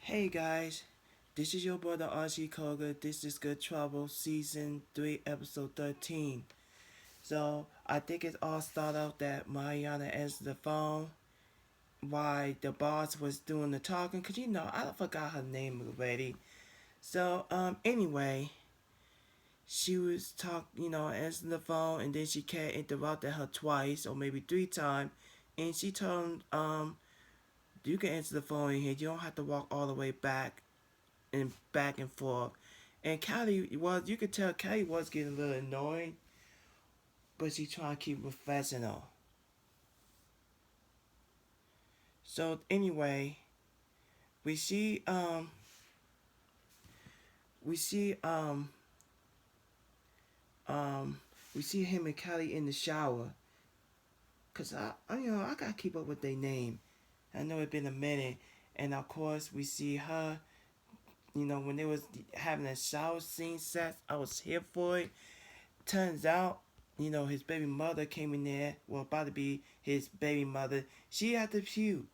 Hey guys, this is your brother RC Koga. This is Good Trouble Season 3, Episode 13. So, I think it all started out that Mariana answered the phone while the boss was doing the talking. Because I forgot her name already. So, anyway, she was answering the phone and then she kept interrupting her twice or maybe three times. And she told him, you can answer the phone in here. You don't have to walk all the way back and forth. And Callie was, you could tell Callie was getting a little annoyed, but she trying to keep professional. So anyway, we see um we see um um we see him and Callie in the shower. Cause I gotta keep up with their name. I know it's been a minute, and of course we see her. When they was having a shower scene set, I was here for it. Turns out, his baby mother came in there. Well, about to be his baby mother. She had the pew,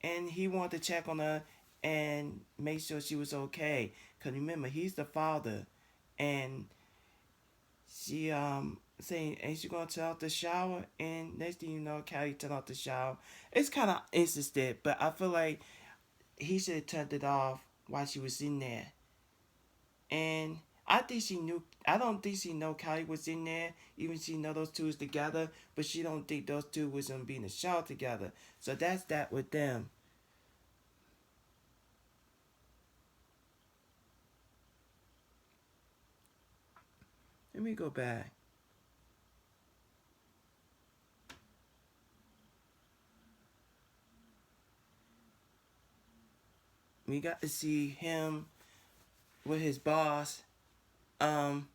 and he wanted to check on her and make sure she was okay. Cause remember, he's the father, and she saying, "Ain't you gonna turn off the shower?" And next thing you know, Callie turned off the shower. It's kind of insistent, but I feel like he should have turned it off while she was in there. And I think she knew. I don't think she know Kylie was in there. Even she know those two was together, but she don't think those two was gonna be in the shower together. So that's that with them. Let me go back. We got to see him with his boss. Um,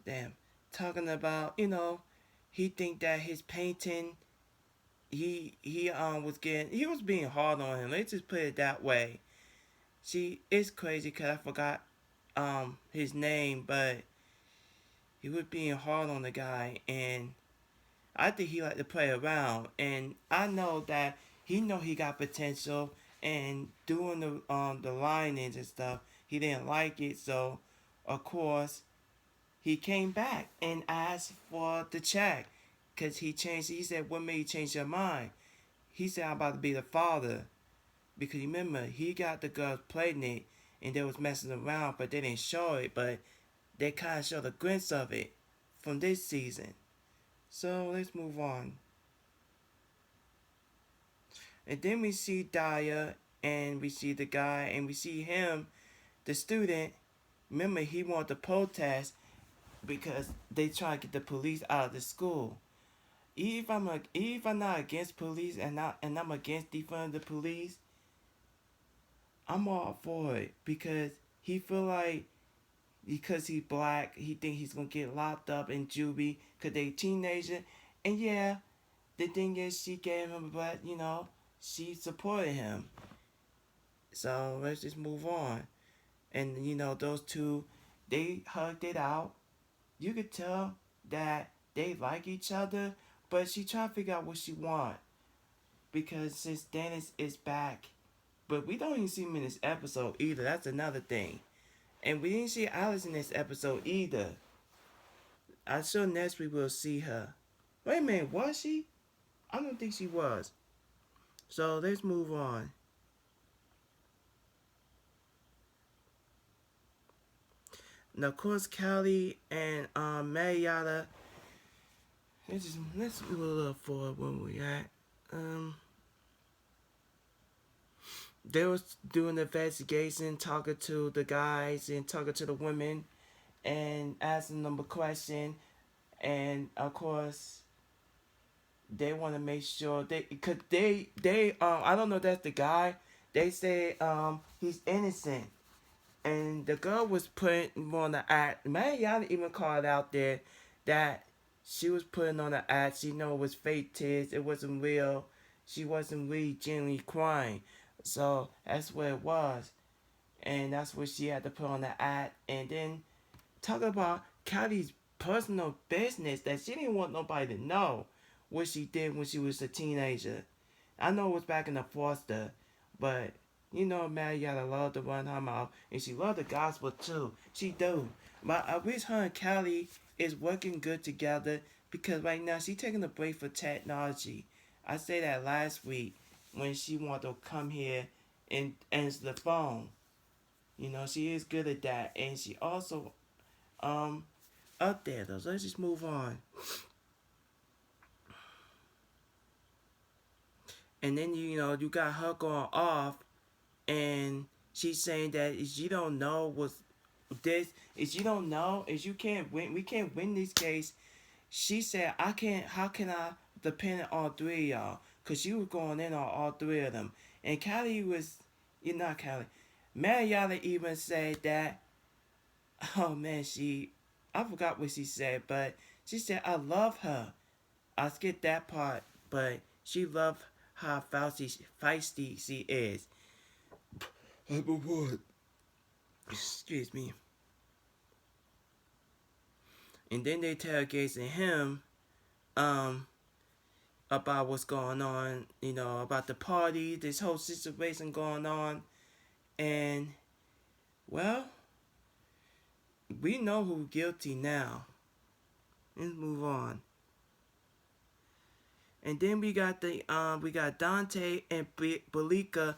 damn, talking about he think that his painting. He was being hard on him. Let's just put it that way. See, it's crazy because I forgot his name, but he was being hard on the guy, and I think he like to play around. And I know that he know he got potential, and doing the linings and stuff, he didn't like it. So, of course, he came back and asked for the check, cause he changed. He said, "What made you change your mind?" He said, "I'm about to be the father." Because remember, he got the girls pregnant and they was messing around, but they didn't show it. But they kind of showed a glimpse of it from this season. So let's move on. And then we see Daya, and we see the guy, and we see him, the student. Remember, he wanted to protest because they try to get the police out of the school. If I'm not against police and I'm against defunding the police, I'm all for it because he feel like because he's black, he think he's gonna get locked up in juvie because they teenager. And yeah, the thing is, she gave him, but she supported him. So let's just move on. And those two, they hugged it out. You could tell that they like each other, but she trying to figure out what she want because since Dennis is back, but we don't even see him in this episode either. That's another thing. And we didn't see Alice in this episode either. I'm sure next we will see her. Wait a minute, was she? I don't think she was. So let's move on. Now, of course, Callie and Marietta. Let's move a little forward when we at. They was doing the investigation, talking to the guys and talking to the women, and asking them a question. And of course, they want to make sure cause they I don't know if that's the guy. They say he's innocent, and the girl was putting on the act. Man, y'all even called out there that she was putting on the act. She know it was fake tears. It wasn't real. She wasn't really genuinely crying. So that's what it was, and that's what she had to put on the act. And then talk about Callie's personal business that she didn't want nobody to know what she did when she was a teenager. I know it was back in the foster, but You know, Marietta love to run her mouth, and she love the gospel too. She do. But I wish her and Callie is working good together because right now she taking a break for technology. I said that last week when she wanted to come here and answer the phone. You know, she is good at that, and she also um up there though. So let's just move on. And then you know you got her going off, and she's saying that if you don't know what's this, if you don't know, if you can't win, we can't win this case. She said, I can't. How can I depend on all three of y'all? Cause she was going in on all three of them, and Callie was, you're not Callie. Mariana even said that. Oh man, I forgot what she said, but she said I love her. I skipped that part, but she loved how feisty she is. But what? Excuse me. And then they interrogating him, um, about what's going on, you know, about the party, this whole situation going on, and well, we know who's guilty now. Let's move on. And then we got Dante and Belika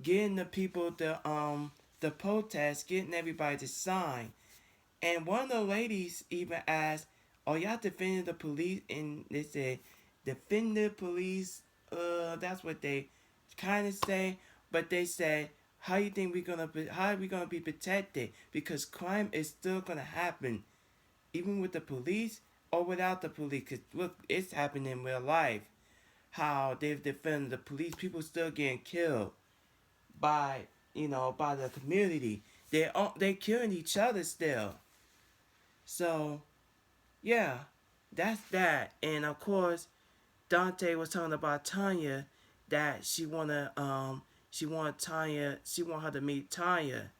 getting the people the protest, getting everybody to sign. And one of the ladies even asked, "Are y'all defending the police?" And they said, "Defend the police." That's what they kind of say, but they said, How are we gonna be protected? Because crime is still gonna happen, even with the police or without the police. Cause look, it's happening in real life. How they've defended the police, people still getting killed by by the community. They killing each other still. So yeah, that's that. And of course, Dante was talking about Tanya that she want her to meet Tanya.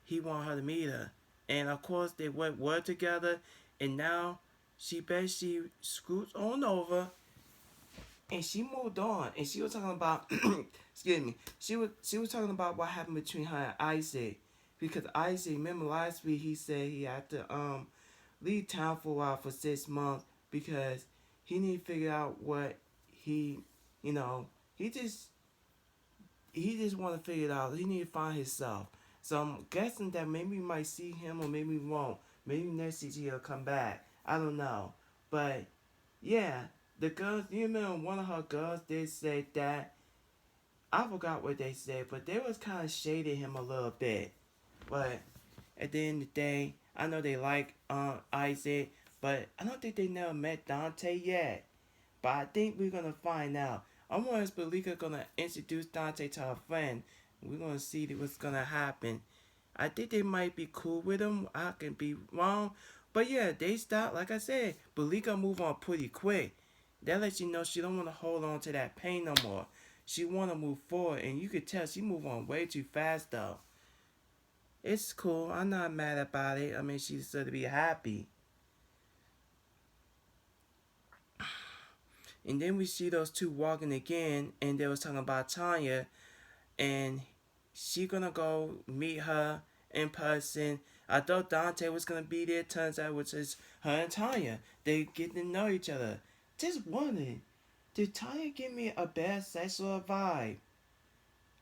He want her to meet her. And of course they went together, and now she basically scoots on over and she moved on. And she was talking about excuse me. She was talking about what happened between her and Isaac. Because Isaac, remember last week he said he had to leave town for a while for 6 months because he need to figure out what he, you know, he just want to figure it out. He need to find himself. So I'm guessing that maybe we might see him or maybe we won't. Maybe next season he'll come back. I don't know. But yeah, the girls, you remember one of her girls did say that, I forgot what they said, but they was kind of shading him a little bit. But at the end of the day, I know they like Isaac, but I don't think they never met Dante yet. But I think we're gonna find out. I'm wondering if Belika gonna introduce Dante to her friend. We're gonna see what's gonna happen. I think they might be cool with him. I can be wrong. But yeah, they stop. Like I said, Belika move on pretty quick. That lets you know she don't want to hold on to that pain no more. She want to move forward, and you could tell she move on way too fast though. It's cool. I'm not mad about it. I mean, she's still to be happy. And then we see those two walking again, and they was talking about Tanya, and she gonna go meet her in person. I thought Dante was gonna be there. Turns out it was just her and Tanya. They get to know each other. Just wondering, did Tanya give me a bad sexual vibe?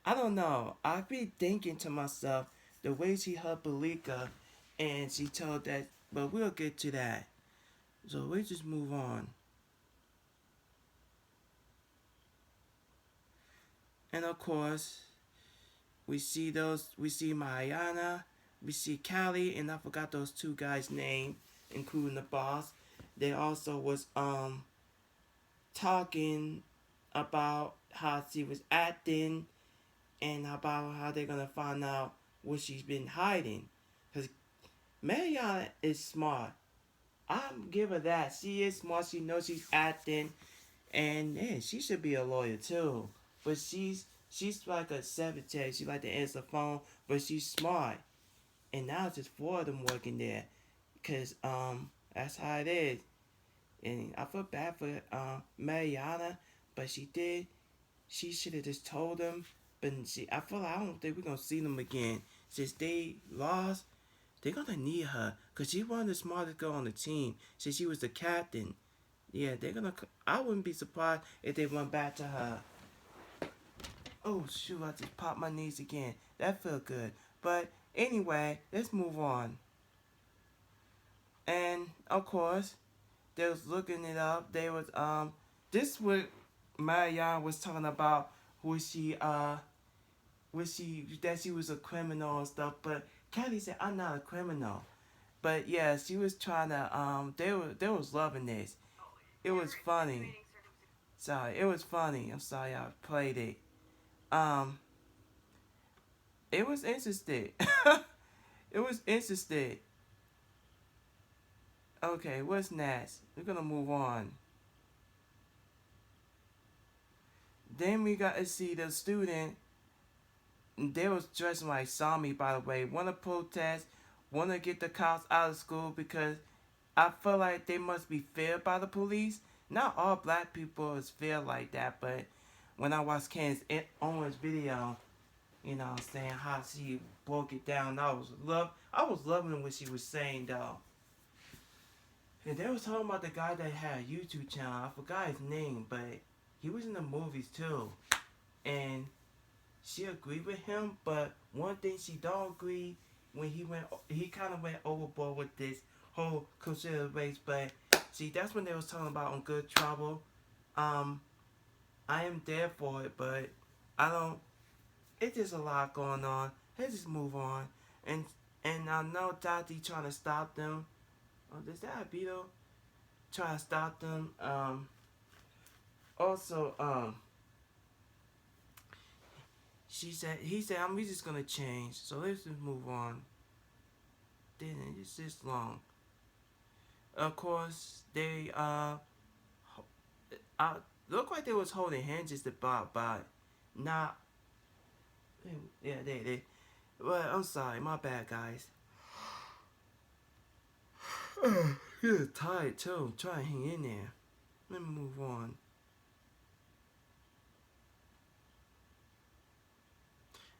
I don't know. I be thinking to myself the way she hugged Belika, and she told that. But we'll get to that. So we just move on. And of course, we see Mariana, we see Callie, and I forgot those two guys' name, including the boss. They also was talking about how she was acting and about how they're gonna find out what she's been hiding. Cause Mariana is smart. I'm give her that. She is smart. She knows she's acting, and yeah, she should be a lawyer too. But she's like a secretary. She like to answer the phone, but she's smart. And now it's just four of them working there, cause that's how it is. And I feel bad for Mariana, but she did. She should have just told them But she, I feel like I don't think we're gonna see them again since they lost. They're gonna need her because she was the smartest girl on the team since she was the captain. Yeah, they're gonna. I wouldn't be surprised if they went back to her. Oh shoot! I just popped my knees again. That felt good. But anyway, let's move on. And of course, they was looking it up. They was this what Marianne was talking about. Was she that she was a criminal and stuff. But Kelly said, "I'm not a criminal." But yeah, she was trying to they was loving this. It was funny. Sorry, it was funny. I'm sorry I played it. Um, it was interesting. It was interesting. Okay, what's next? We're gonna move on. Then we got to see the student. They was dressing like zombie, by the way. Want to protest, want to get the cops out of school because I feel like they must be feared by the police. Not all black people is feared like that, but when I watched Candace Owens' video, you know, saying how she broke it down, I was loving what she was saying though. And they was talking about the guy that had a YouTube channel. I forgot his name, but he was in the movies too. And she agreed with him, but one thing she don't agree when he kind of went overboard with this whole consider race. But see, that's when they was talking about on Good Trouble. Um, I am there for it, but I don't. It's just a lot going on. Let's just move on. And and I know Tati trying to stop them. Oh, is that a Beetle? Trying to stop them. Also, he said, we just gonna change. So let's just move on. Didn't it's this long. Of course, they look like they was holding hands just about, but not. Yeah, they. Well, I'm sorry, my bad, guys. You're tired too. Try and hang in there. Let me move on.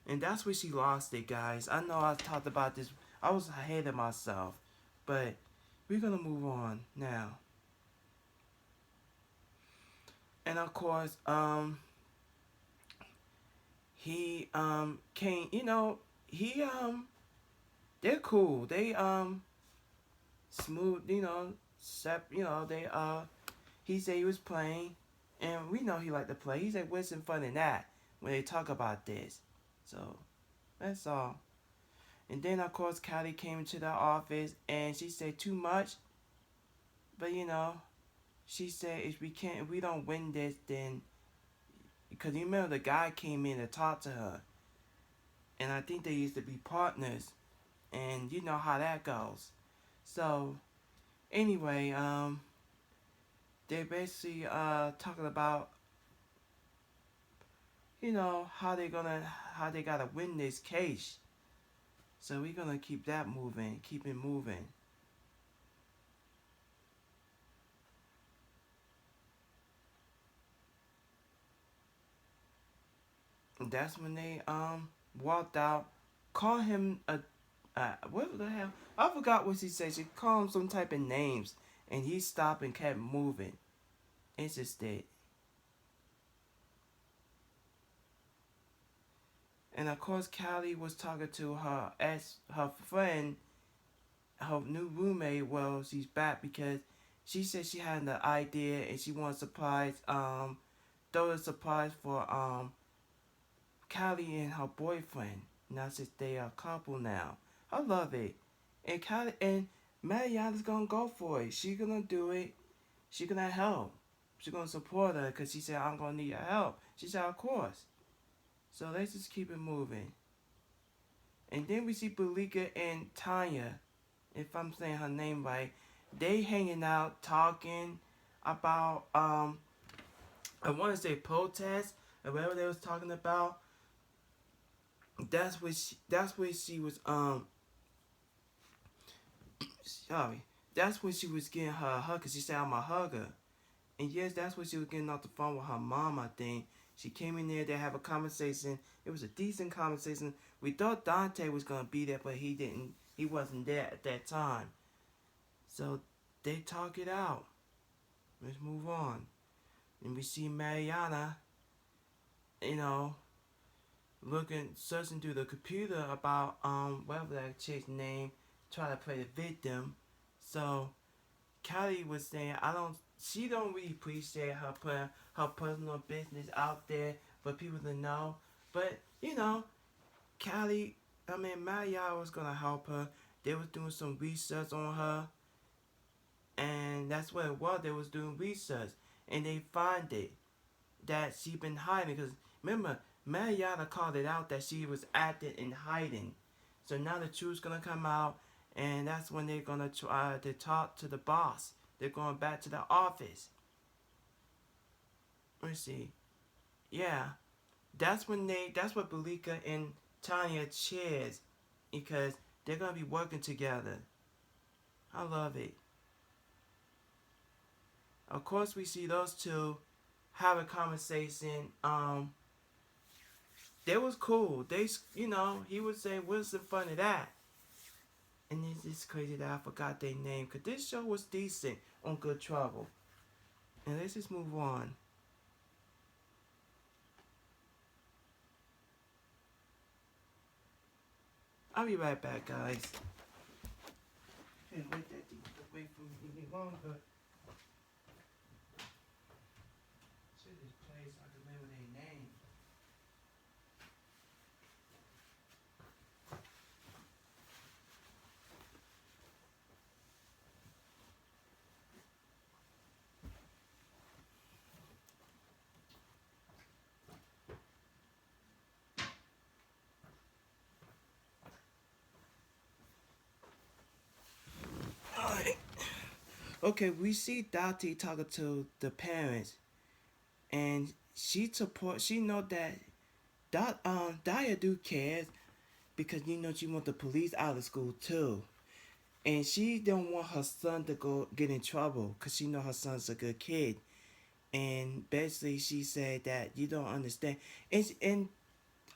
And that's where she lost it, guys. I know I talked about this. I was ahead of myself, but we're gonna move on now. And of course, he came. You know, he they're cool. They smooth. You know, you know they he said he was playing, and we know he liked to play. He said, "What's in fun in that?" When they talk about this, so that's all. And then of course Callie came into the office and she said too much, but you know, she said if we don't win this, then because you remember the guy came in to talk to her, and I think they used to be partners, and you know how that goes. So anyway, they're basically talking about you know how they gotta win this case. So we're gonna keep that moving, keep it moving. And that's when they walked out, call him a what the hell? I forgot what she said. She called him some type of names, and he stopped and kept moving. Interested. And of course, Callie was talking to her friend, her new roommate. Well, she's back because she said she had an idea and she wants surprise. Throw a surprise for Callie and her boyfriend. Now since they are a couple now, I love it. And Callie and Mariana's gonna go for it. She gonna do it. She gonna help. She gonna support her because she said I'm gonna need your help. She said of course. So let's just keep it moving. And then we see Belika and Tanya, if I'm saying her name right. They hanging out talking about I want to say protest or whatever they was talking about. That's what she was sorry. That's when she was getting her a hug because she said I'm a hugger. And yes, that's when she was getting off the phone with her mom, I think. She came in there. They have a conversation. It was a decent conversation. We thought Dante was gonna be there, but he didn't. He wasn't there at that time. So they talk it out. Let's move on. And we see Mariana, you know, looking, searching through the computer about whatever that chick's name, try to play the victim. So Callie was saying, she don't really appreciate her putting her personal business out there for people to know. But Callie, Mariana was gonna help her. They was doing some research on her, and that's what it was. They was doing research, and they find it that she been hiding. Because remember, Mariana called it out that she was acting in hiding. So now the truth's gonna come out, and that's when they're gonna try to talk to the boss. They're going back to the office. Let's see. Yeah, that's what Belika and Tanya cheers, because they're gonna be working together. I love it. Of course, we see those two have a conversation. They was cool. He would say, "What's the fun of that?" And it's just crazy that I forgot their name, because this show was decent on Good Trouble. And let's just move on. I'll be right back, guys. Can't wait that to wait for me any longer. To this place, I can remember their name. Alright. Okay, we see Dottie talking to the parents, and she know that Daya do cares, because she want the police out of school too. And she don't want her son to go get in trouble, because she know her son's a good kid. And basically she said that you don't understand. And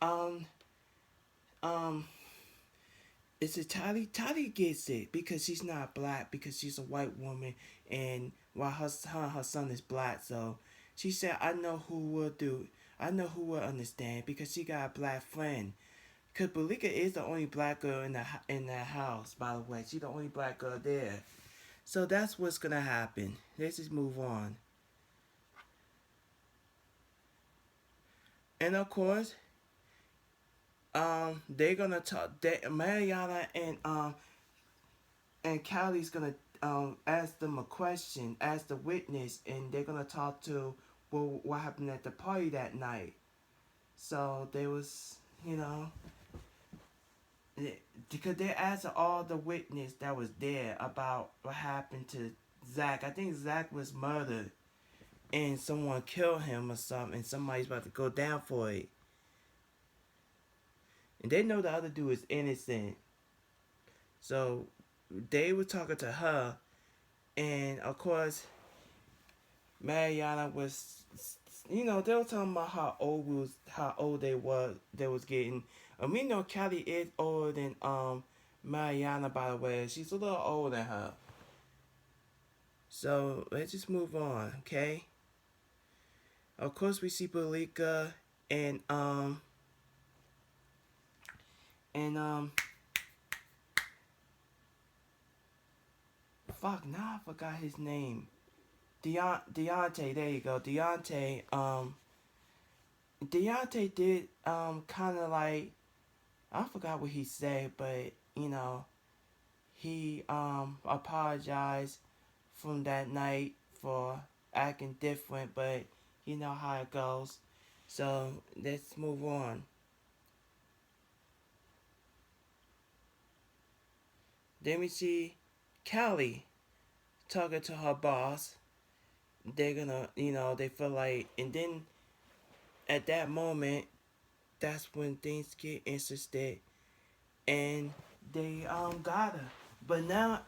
um um it's a Tali gets it, because she's not black, because she's a white woman, and while her son is black. So she said, I know who will understand, because she got a black friend. Cause Balika is the only black girl in the house, by the way. She's the only black girl there. So that's what's gonna happen. Let's just move on. And of course, they're gonna talk. Mariana and Callie's gonna ask them a question, ask the witness, and they're gonna talk to, well, what happened at the party that night. So there was, because they asked all the witness that was there about what happened to Zach. I think Zach was murdered, and someone killed him or something, and somebody's about to go down for it. And they know the other dude is innocent. So they were talking to her, and of course, Mariana was, they were talking about how old they was getting. And we know Callie is older than Mariana, by the way. She's a little older than her. So let's just move on, okay? Of course, we see Belika and and fuck, now I forgot his name. Deontay, there you go. Deontay did kind of like, I forgot what he said, but he apologized from that night for acting different, but you know how it goes. So let's move on. Then we see Callie talking to her boss. They're gonna, they feel like, and then at that moment, that's when things get interested, and they got her. But now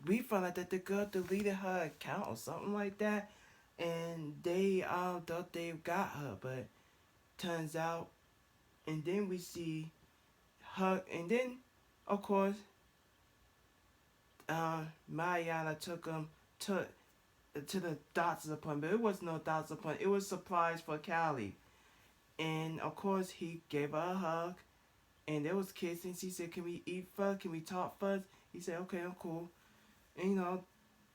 we found out that the girl deleted her account or something like that, and they thought they got her, but turns out, and then we see her, and then of course, Mariana took him to the doctor's appointment. It was no doctor's appointment. It was supplies for Callie, and of course he gave her a hug, and they was kissing. She said, "Can we eat first? Can we talk first?" He said, "Okay, I'm cool." And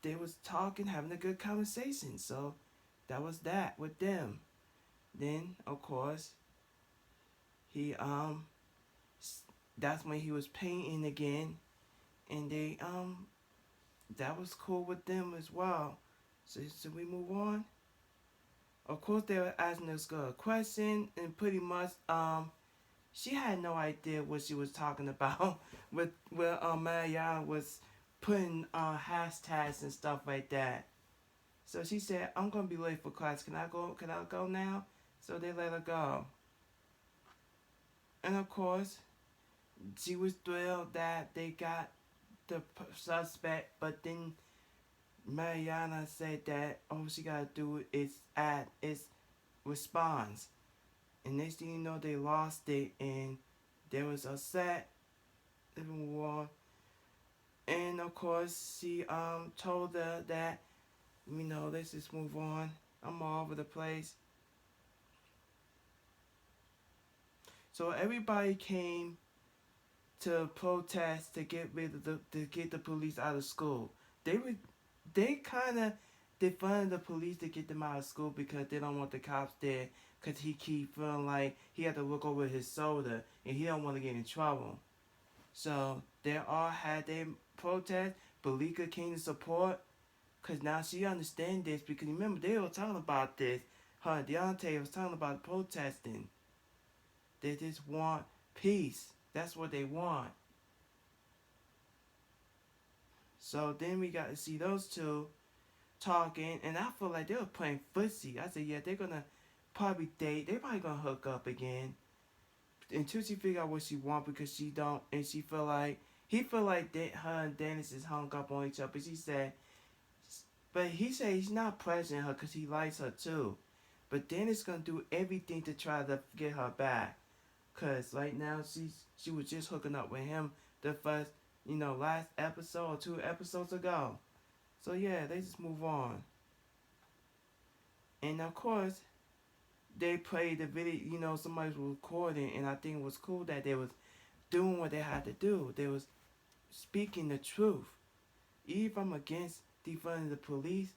they was talking, having a good conversation. So that was that with them. Then of course he that's when he was painting again, and they that was cool with them as well. So we move on. Of course they were asking this girl a question, and pretty much she had no idea what she was talking about with where Mariana was putting hashtags and stuff like that. So she said, "I'm gonna be late for class. Can I go? Can I go now?" So they let her go. And of course, she was thrilled that they got the suspect, but then Mariana said that all she gotta do is add is response. And next thing you know, they lost it, and there was a set living war. And of course, she told her that let's just move on. I'm all over the place. So everybody came to protest to get rid of to get the police out of school. They kind of defunded the police to get them out of school because they don't want the cops there because he keep feeling like he had to look over his shoulder and he don't want to get in trouble. So they all had their protest. Belika came to support because now she understands this because remember they were talking about this. Her and Deontay was talking about protesting. They just want peace. That's what they want. So then we got to see those two talking, and I feel like they were playing footsie. I said, yeah, they're gonna probably date. They're probably gonna hook up again until she figure out what she want because she don't, and she feel like he feel like that her and Dennis is hung up on each other. But she said, but he said he's not pressuring her because he likes her too. But Dennis gonna do everything to try to get her back. Cause right now she was just hooking up with him the first last episode or 2 episodes ago. So yeah, they just move on. And of course they played the video. Somebody was recording, and I think it was cool that they was doing what they had to do. They was speaking the truth. Even if I'm against defunding the police,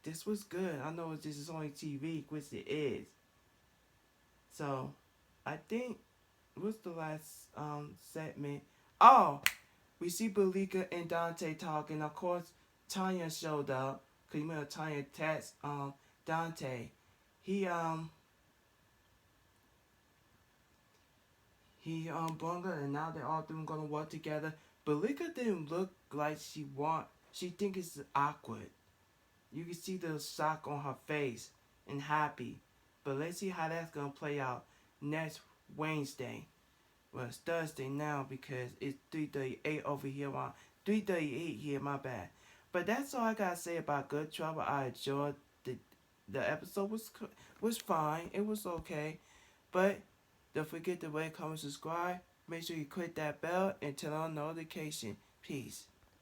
this was good. I know this is only TV, which it is. So I think what's the last segment? Oh, we see Belika and Dante talking. Of course, Tanya showed up. Cause you remember Tanya text Dante. He brung her, and now they're all three gonna work together. Belika didn't look like she want. She think it's awkward. You can see the shock on her face and happy. But let's see how that's gonna play out next Wednesday. Well, it's Thursday now because it's 3:38 over here. 3:38 here, my bad. But that's all I gotta say about Good Trouble. I enjoyed the episode was fine. It was okay. But don't forget to rate, comment, subscribe. Make sure you click that bell and turn on notification. Peace.